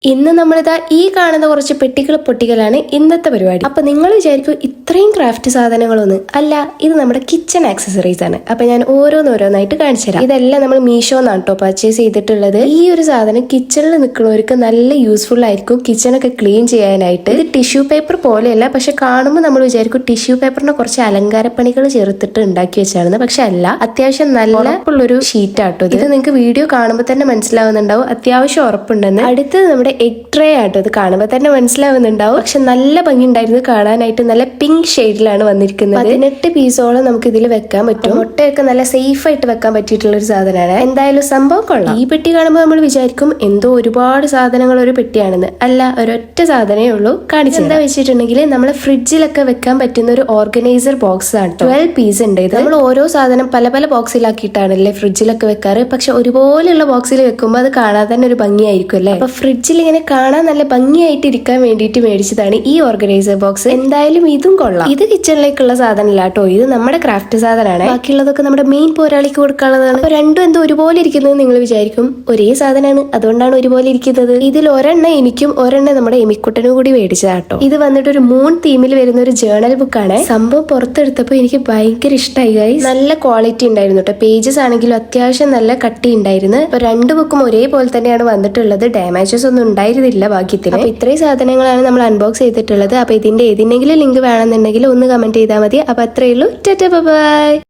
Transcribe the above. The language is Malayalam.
ഇന്ന് നമ്മളിതാ ഈ കാണുന്ന കുറച്ച് പെട്ടികൾ പൊട്ടിക്കലാണ് ഇന്നത്തെ പരിപാടി. അപ്പൊ നിങ്ങൾ വിചാരിക്കും ഇത്രയും ക്രാഫ്റ്റ് സാധനങ്ങളൊന്ന് അല്ല, ഇത് നമ്മുടെ കിച്ചൺ ആക്സസറീസ് ആണ്. അപ്പൊ ഞാൻ ഓരോന്നോരോന്നായിട്ട് കാണിച്ചു തരാം. ഇതെല്ലാം നമ്മൾ മീഷോന്നാണ് കേട്ടോ പർച്ചേസ് ചെയ്തിട്ടുള്ളത്. ഈ ഒരു സാധനം കിച്ചണിൽ നിൽക്കുന്നവർക്ക് നല്ല യൂസ്ഫുൾ ആയിരിക്കും, കിച്ചണൊക്കെ ക്ലീൻ ചെയ്യാനായിട്ട്. ഇത് ടിഷ്യൂ പേപ്പർ പോലെയല്ല, പക്ഷെ കാണുമ്പോൾ നമ്മൾ വിചാരിക്കും ടിഷ്യൂ പേപ്പറിനെ കുറച്ച് അലങ്കാരപ്പണികൾ ചേർത്തിട്ട് ഉണ്ടാക്കി വെച്ചാണ്. പക്ഷെ അല്ല, അത്യാവശ്യം നല്ല ഉറപ്പുള്ളൊരു ഷീറ്റ് ആട്ടോ ഇത്. നിങ്ങൾക്ക് വീഡിയോ കാണുമ്പോൾ തന്നെ മനസ്സിലാവുന്നുണ്ടാവും അത്യാവശ്യം ഉറപ്പുണ്ടെന്ന്. അടുത്തത് നമ്മുടെ എഗ് ട്രേ ആട്ടോ. ഇത് കാണുമ്പോൾ തന്നെ മനസ്സിലാവുന്നുണ്ടാവും, പക്ഷെ നല്ല ഭംഗി ഉണ്ടായിരുന്നു കാണാനായിട്ട്. നല്ല പിങ്ക് ഷെയ്ഡിലാണ് വന്നിരിക്കുന്നത്. 18 പീസോളം നമുക്ക് ഇതിൽ വെക്കാൻ പറ്റും. മുട്ടയൊക്കെ നല്ല സേഫ് ആയിട്ട് വെക്കാൻ പറ്റിയിട്ടുള്ള ഒരു സാധനമാണ്. എന്തായാലും സംഭവം കൊള്ളാം. ഈ പെട്ടി കാണുമ്പോൾ നമ്മൾ വിചാരിക്കും എന്തോ ഒരുപാട് സാധനങ്ങൾ ഒരു പെട്ടിയാണെന്ന്. അല്ല, ഒരൊറ്റ സാധനമേ ഉള്ളൂ. കാണിച്ചു എന്താ വെച്ചിട്ടുണ്ടെങ്കിൽ നമ്മളെ ഫ്രിഡ്ജിലൊക്കെ വെക്കാൻ പറ്റുന്ന ഒരു ഓർഗനൈസർ ബോക്സ് ആണ്. 12 പീസ് ഉണ്ട്. ഇത് നമ്മൾ ഓരോ സാധനം പല പല ബോക്സിലാക്കിയിട്ടാണല്ലേ ഫ്രിഡ്ജിലൊക്കെ വെക്കാറ്. പക്ഷെ ഒരുപോലെയുള്ള ബോക്സിൽ വെക്കുമ്പോൾ അത് കാണാൻ തന്നെ ഒരു ഭംഗിയായിരിക്കും അല്ലേ. അപ്പൊ ഫ്രിഡ്ജിൽ ഇങ്ങനെ കാണാൻ നല്ല ഭംഗിയായിട്ട് ഇരിക്കാൻ വേണ്ടിയിട്ട് മേടിച്ചതാണ് ഈ ഓർഗനൈസർ ബോക്സ്. എന്തായാലും ഇതും കൊള്ളാം. ഇത് കിച്ചണിലേക്കുള്ള സാധനമല്ല കേട്ടോ, ഇത് നമ്മുടെ ക്രാഫ്റ്റ് സാധനമാണ്. ബാക്കിയുള്ളതൊക്കെ നമ്മുടെ മെയിൻ പോരാളിക്ക് കൊടുക്കാനുള്ളതാണ്. അപ്പൊ രണ്ടും എന്തോ ഒരുപോലെ ഇരിക്കുന്നത് നിങ്ങൾ വിചാരിക്കും. ഒരേ സാധനമാണ്, അതുകൊണ്ടാണ് ഒരുപോലെ ഇരിക്കുന്നത്. ഇതിൽ ഒരെണ്ണം എനിക്കും ഒരെണ്ണം നമ്മുടെ എമിക്കുട്ടനും കൂടി മേടിച്ചതാട്ടോ. ഇത് വന്നിട്ട് ഒരു മൂൺ തീമിൽ വരുന്ന ഒരു ജേർണൽ ബുക്കാണ്. സംഭവം പുറത്തെടുത്തപ്പോൾ എനിക്ക് ഭയങ്കര ഇഷ്ടമായി ഗൈസ്. നല്ല ക്വാളിറ്റി ഉണ്ടായിരുന്നു കേട്ടോ. പേജസ് ആണെങ്കിലും അത്യാവശ്യം നല്ല കട്ടി ഉണ്ടായിരുന്നു. ഇപ്പൊ രണ്ട് ബുക്കും ഒരേപോലെ തന്നെയാണ് വന്നിട്ടുള്ളത്. ഡാമേജസ് ഒന്നും ഉണ്ടായിരുന്നില്ല ഭാഗ്യത്തിന്. അപ്പൊ ഇത്രയും സാധനങ്ങളാണ് നമ്മൾ അൺബോക്സ് ചെയ്തിട്ടുള്ളത്. അപ്പൊ ഇതിന്റെ ഏതിനെങ്കിലും ലിങ്ക് വേണമെന്നുണ്ടെങ്കിൽ ഒന്ന് കമന്റ് ചെയ്താൽ മതി. അപ്പൊ അത്രയേ ഉള്ളൂ. Tata bye.